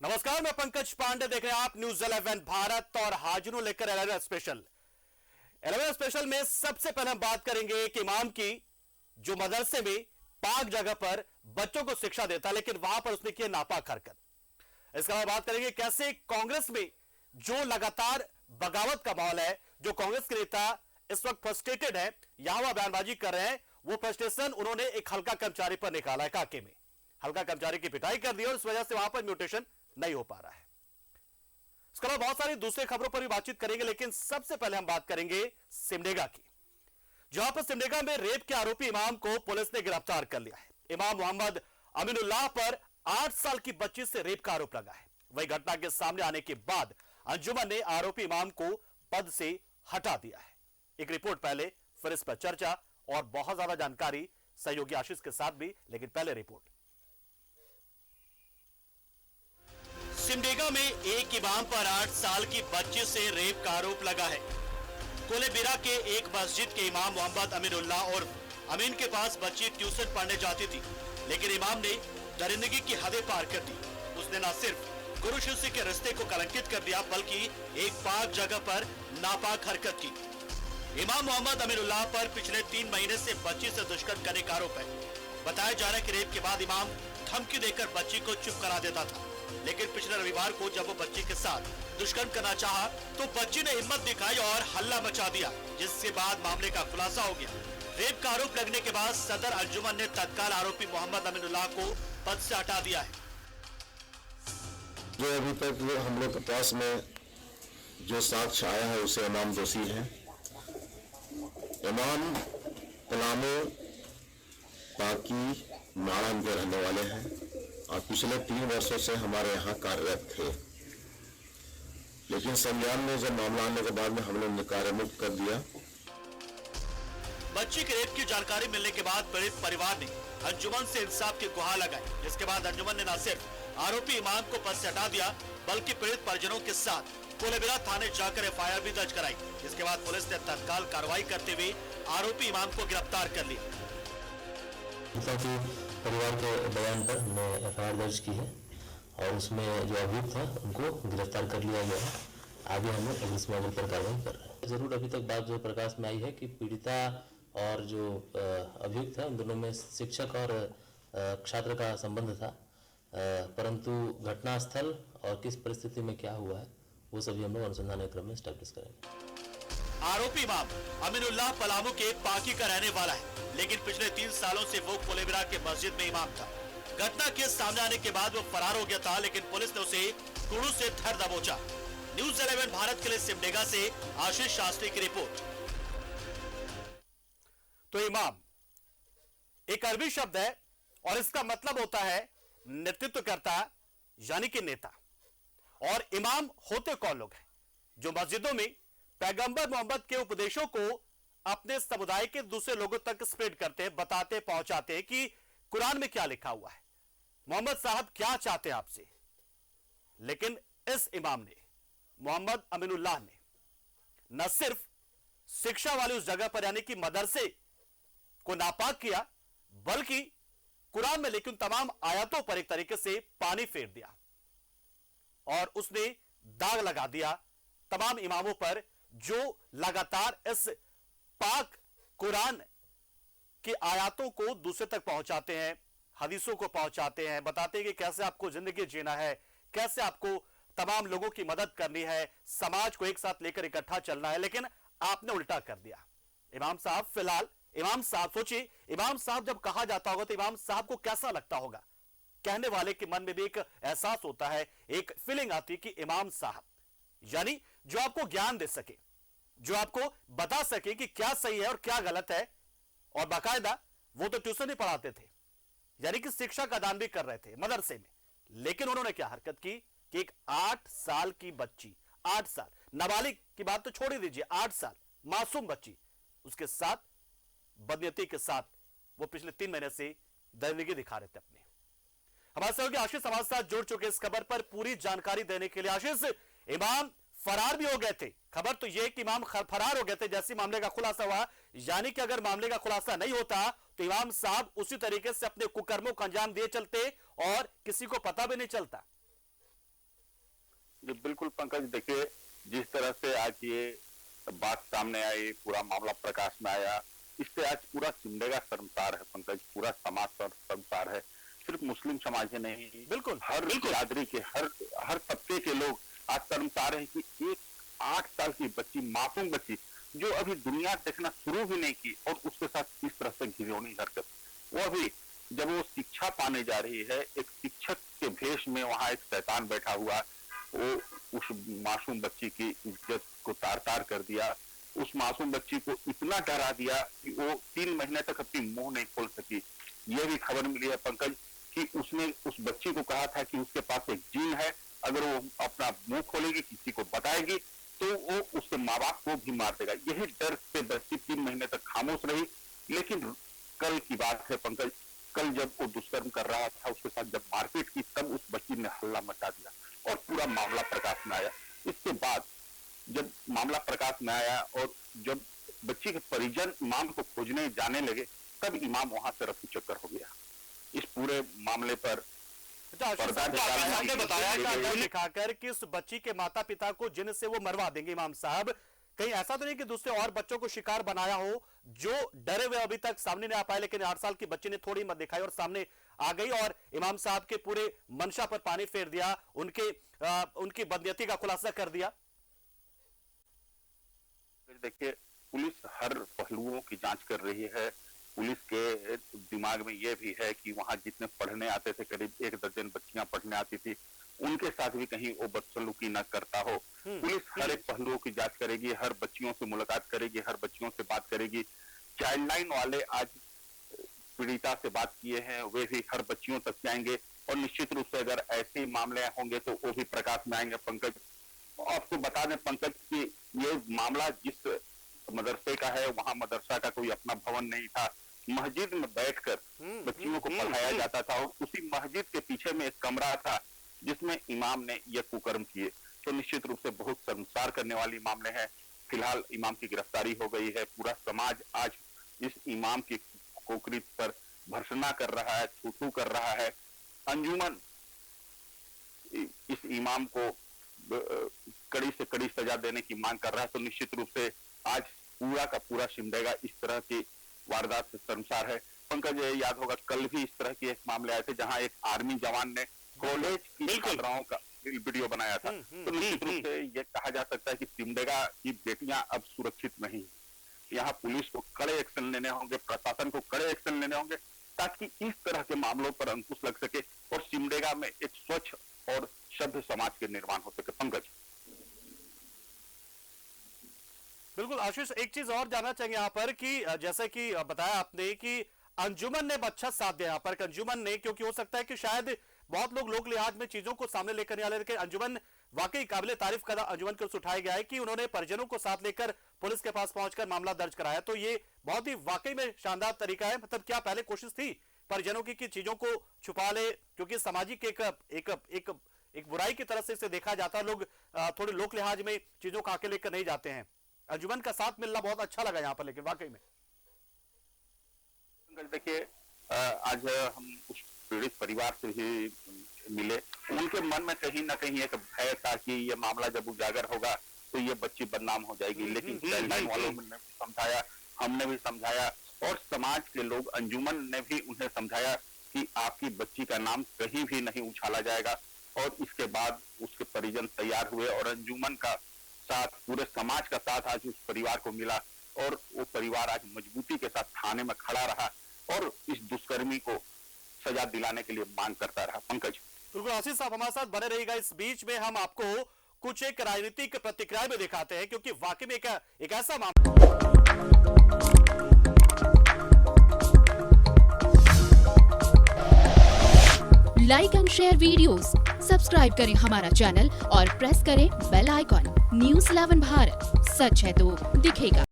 नमस्कार, मैं पंकज पांडे, देख रहे हैं आप न्यूज 11 भारत और हाजिर हूं लेकर 11 स्पेशल। 11 स्पेशल में सबसे पहले हम बात करेंगे कि इमाम की जो मदरसे में पाक जगह पर बच्चों को शिक्षा देता, लेकिन वहां पर उसने किया नापाक हरकत। इसके बाद बात करेंगे कैसे कांग्रेस में जो लगातार बगावत का माहौल है, जो कांग्रेस के नेता इस वक्त फ्रस्ट्रेटेड है, यहां वह बयानबाजी कर रहे हैं। वो फ्रस्ट्रेशन उन्होंने एक हल्का कर्मचारी पर निकाला है। काके में हल्का कर्मचारी की पिटाई कर दी और इस वजह से वहां पर म्यूटेशन नहीं हो पा रहा है। इसके अलावा बहुत सारी दूसरी खबरों पर भी बातचीत करेंगे, लेकिन सबसे पहले हम बात करेंगे सिमडेगा की, जहां पर सिमडेगा में रेप के आरोपी इमाम को पुलिस ने गिरफ्तार कर लिया है। इमाम मोहम्मद अमीनुल्लाह पर 8 साल की बच्ची से रेप का आरोप लगा है। वही घटना के सामने आने के बाद अंजुमन ने आरोपी इमाम को पद से हटा दिया है। एक रिपोर्ट पहले, फिर इस पर चर्चा और बहुत ज्यादा जानकारी सहयोगी आशीष के साथ भी, लेकिन पहले रिपोर्ट। सिमडेगा में एक इमाम पर 8 साल की बच्ची से रेप का आरोप लगा है। कोलेबिरा के एक मस्जिद के इमाम मोहम्मद अमीनुल्लाह और अमीन के पास बच्ची ट्यूशन पढ़ने जाती थी, लेकिन इमाम ने दरिंदगी की हदें पार कर दी। उसने न सिर्फ गुरु शिष्य के रिश्ते को कलंकित कर दिया, बल्कि एक पाक जगह पर नापाक हरकत की। इमाम मोहम्मद अमीनुल्लाह पर पिछले 3 महीने से बच्ची से दुष्कर्म करने का आरोप है। बताया जा रहा है कि रेप के बाद इमाम धमकी देकर बच्ची को चुप करा देता था, लेकिन पिछले रविवार को जब वो बच्ची के साथ दुष्कर्म करना चाहा तो बच्ची ने हिम्मत दिखाई और हल्ला मचा दिया, जिसके बाद मामले का खुलासा हो गया। रेप का आरोप लगने के बाद सदर अंजुमन ने तत्काल आरोपी मोहम्मद अमीनुल्लाह को पद से हटा दिया है। जो अभी तक हम लोग के पास में जो साक्ष्य आया है उसे इमाम दोषी है। इमाम पलामू पाकी नाड़न के रहने वाले हैं और पिछले 3 वर्षों से हमारे यहाँ कार्यरत थे, लेकिन संज्ञान में जब मामला आने के बाद में हमने उन्हें कार्यमुक्त कर दिया। बच्ची के रेप की जानकारी मिलने के बाद पीड़ित परिवार ने अंजुमन से इंसाफ की गुहार लगाई, जिसके बाद अंजुमन ने न सिर्फ आरोपी इमाम को पद से हटा दिया, बल्कि पीड़ित परिजनों के साथ कोलेबिरा थाने जाकर एफआईआर भी दर्ज कराई। जिसके बाद पुलिस ने तत्काल कार्रवाई करते हुए आरोपी इमाम को गिरफ्तार कर लिया। परिवार के बयान पर हमने एफआईआर दर्ज की है और उसमें जो अभियुक्त है उनको गिरफ्तार कर लिया गया है। आगे हम लोग इस मामले पर कार्रवाई कर रहे हैं। जरूर अभी तक बात जो प्रकाश में आई है कि पीड़िता और जो अभियुक्त है उन दोनों में शिक्षक और छात्र का संबंध था, परंतु घटनास्थल और किस परिस्थिति में क्या हुआ है वो सभी हम लोग अनुसंधान के क्रम में स्टैब्लिश करेंगे। आरोपी इमाम अमीनुल्लाह पलामू के पाकी का रहने वाला है, लेकिन पिछले 3 सालों से वो कोलेबिरा के मस्जिद में इमाम था। घटना के सामने आने के बाद वो फरार हो गया था, लेकिन पुलिस ने उसे कुड़ू से धर दबोचा। न्यूज 11 भारत के लिए सिमडेगा से आशीष शास्त्री की रिपोर्ट। तो इमाम एक अरबी शब्द है और इसका मतलब होता है नेतृत्वकर्ता, यानी कि नेता। और इमाम होते कौन लोग हैं? जो मस्जिदों में पैगंबर मोहम्मद के उपदेशों को अपने समुदाय के दूसरे लोगों तक स्प्रेड करते हैं, बताते पहुंचाते हैं कि कुरान में क्या लिखा हुआ है, मोहम्मद साहब क्या चाहते हैं आपसे। लेकिन इस इमाम ने, मोहम्मद अमीनुल्लाह ने, न सिर्फ शिक्षा वाली उस जगह पर यानी कि मदरसे को नापाक किया, बल्कि कुरान में लिखी उन तमाम आयतों पर एक तरीके से पानी फेर दिया और उसने दाग लगा दिया तमाम इमामों पर जो लगातार इस पाक कुरान की आयतों को दूसरे तक पहुंचाते हैं, हदीसों को पहुंचाते हैं, बताते हैं कि कैसे आपको जिंदगी जीना है, कैसे आपको तमाम लोगों की मदद करनी है, समाज को एक साथ लेकर इकट्ठा चलना है। लेकिन आपने उल्टा कर दिया। इमाम साहब, फिलहाल इमाम साहब, सोचिए इमाम साहब जब कहा जाता होगा तो इमाम साहब को कैसा लगता होगा। कहने वाले के मन में भी एक एहसास होता है, एक फीलिंग आती है कि इमाम साहब यानी जो आपको ज्ञान दे सके, जो आपको बता सके कि क्या सही है और क्या गलत है। और बाकायदा वो तो ट्यूशन ही पढ़ाते थे, यानी कि शिक्षा का दान भी कर रहे थे मदरसे में। लेकिन उन्होंने क्या हरकत की कि एक 8 साल की बच्ची, 8 साल, नाबालिग की बात तो छोड़ ही दीजिए, 8 साल मासूम बच्ची, उसके साथ बदनीयती के साथ वो पिछले 3 महीने से दरिंदगी दिखा रहे थे अपने। हमारे सहयोगी आशीष हमारे साथ जुड़ चुके इस खबर पर पूरी जानकारी देने के लिए। आशीष, इमाम फरार भी हो गए थे, खबर तो यह कि इमाम फरार हो गए थे जैसे मामले का खुलासा हुआ, यानी कि अगर मामले का खुलासा नहीं होता तो इमाम साहब उसी तरीके से अपने कुकर्मों को अंजाम दिए चलते और किसी को पता भी नहीं चलता। जी बिल्कुल पंकज, देखिए जिस तरह से आज ये बात सामने आई, पूरा मामला प्रकाश में आया, इससे आज पूरा सिमडेगा शर्मसार है पंकज, पूरा समाज शर्मसार है। सिर्फ मुस्लिम समाज ही नहीं, बिल्कुल हर बिरादरी के हर तबके के लोग आज शर्मसार है कि एक 8 साल की बच्ची, मासूम बच्ची, जो अभी दुनिया देखना शुरू भी नहीं की, और उसके साथ इस तरह से घिनौनी हरकत, वो भी जब वो शिक्षा पाने जा रही है, एक शिक्षक के भेष में वहां एक शैतान बैठा हुआ, वो उस मासूम बच्ची की इज्जत को तार तार कर दिया, उस मासूम बच्ची को इतना डरा दिया कि वो 3 महीने तक अपनी मुंह नहीं खोल सकी। ये भी खबर मिली है पंकज कि उसने उस बच्ची को कहा था कि उसके पास एक जीन है, अगर वो अपना मुंह खोलेगी, किसी को बताएगी, तो वो उसके माँ बाप को भी मार देगा। यही डर से बच्ची 3 महीने तक खामोश रही। लेकिन कल की बात है पंकज, कल जब वो दुष्कर्म कर रहा था, उसके साथ जब मारपीट की, तब उस बच्ची ने हल्ला मचा दिया और पूरा मामला प्रकाश में आया। इसके बाद जब मामला प्रकाश में आया और जब बच्ची के परिजन इमाम को खोजने जाने लगे, तब इमाम वहां से रफू चक्कर हो गया। इस पूरे मामले पर ने बताया कि दिखाकर कि उस बच्ची के माता पिता को जिनसे वो मरवा देंगे इमाम साहब, कहीं ऐसा तो नहीं कि दूसरे और बच्चों को शिकार बनाया हो जो डरे हुए अभी तक सामने नहीं आ पाए, लेकिन 8 साल की बच्ची ने थोड़ी हिम्मत दिखाई और सामने आ गई और इमाम साहब के पूरे मंशा पर पानी फेर दिया, उनकी बदनीयती का खुलासा कर दिया। देखिए, पुलिस हर पहलुओं की जांच कर रही है। पुलिस के दिमाग में यह भी है कि वहां जितने पढ़ने आते थे, करीब 1 दर्जन बच्चियां पढ़ने आती थी, उनके साथ भी कहीं वो बदसलूकी न करता हो। पुलिस हर एक पहलुओं की जांच करेगी, हर बच्चियों से मुलाकात करेगी, हर बच्चियों से बात करेगी। चाइल्ड लाइन वाले आज पीड़िता से बात किए हैं, वे भी हर बच्चियों तक जाएंगे और निश्चित रूप से अगर ऐसे मामले होंगे तो वो भी प्रकाश में आएंगे। पंकज, आपको बता दें पंकज कि ये मामला जिस मदरसे का है, वहां मदरसा का कोई अपना भवन नहीं था, मस्जिद में बैठकर बच्चियों को पढ़ाया जाता था और उसी मस्जिद के पीछे में एक कमरा था जिसमें इमाम ने यह कुकर्म किए। तो निश्चित रूप से बहुत शर्मसार करने वाली मामले हैं। फिलहाल इमाम की गिरफ्तारी हो गई है। पूरा समाज आज इस इमाम की कोकरी पर भर्त्सना कर रहा है, थू कर रहा है। अंजुमन इस इमाम को कड़ी से कड़ी सजा देने की मांग कर रहा है। तो निश्चित रूप से आज पूरा का पूरा सिमडेगा इस तरह की वारदात से शर्मसार है। पंकज, याद होगा कल भी इस तरह के एक मामले आए थे जहां एक आर्मी जवान ने कॉलेज की छात्राओं का वीडियो बनाया था। तो निश्चित रूप से यह कहा जा सकता है कि सिमडेगा की बेटियां अब सुरक्षित नहीं। यहाँ पुलिस को कड़े एक्शन लेने होंगे, प्रशासन को कड़े एक्शन लेने होंगे ताकि इस तरह के मामलों पर अंकुश लग सके और सिमडेगा में एक स्वच्छ और सभ्य समाज के निर्माण हो सके। पंकज, बिल्कुल आशीष, एक चीज और जानना चाहेंगे यहाँ पर कि जैसे कि बताया आपने कि अंजुमन ने अच्छा साथ दिया यहाँ पर, अंजुमन ने, क्योंकि हो सकता है कि शायद बहुत लोग लोक लिहाज में चीजों को सामने लेकर नहीं आ रहे, लेकिन अंजुमन वाकई काबिले तारीफ कदम अंजुमन को उठाया गया है कि उन्होंने परिजनों को साथ लेकर पुलिस के पास पहुंचकर मामला दर्ज कराया। तो ये बहुत ही वाकई में शानदार तरीका है। मतलब क्या पहले कोशिश थी परिजनों की कि चीजों को छुपा ले, क्योंकि सामाजिक एक बुराई की तरह से इसे देखा जाता है, लोग थोड़े लोक लिहाज में चीजों को आके लेकर नहीं जाते हैं। अंजुमन का साथ मिलना बहुत अच्छा लगा यहाँ पर, लेकिन वाकई में देखिए आज हम उस पीड़ित परिवार से ही मिले, उनके मन में कहीं ना कहीं एक भय था कि ये मामला जब उजागर होगा तो ये बच्ची बदनाम हो जाएगी। लेकिन चाइल्ड लाइन वालों ने भी समझाया, हमने भी समझाया और समाज के लोग, अंजुमन ने भी उन्हें समझाया कि आपकी बच्ची का नाम कहीं भी नहीं उछाला जाएगा। और इसके बाद उसके परिजन तैयार हुए और अंजुमन का साथ, पूरे समाज का साथ आज उस परिवार को मिला और वो परिवार आज मजबूती के साथ थाने में खड़ा रहा और इस दुष्कर्मी को सजा दिलाने के लिए मांग करता रहा। पंकज, बिल्कुल आशीष साहब हमारे साथ बने रहिएगा। इस बीच में हम आपको कुछ एक राजनीतिक प्रतिक्रिया में दिखाते हैं, क्योंकि वाकई में एक ऐसा मामला। Like and share videos, subscribe करें हमारा चैनल और प्रेस करें बेल आइकॉन। न्यूज़ 11 भारत, सच है तो दिखेगा।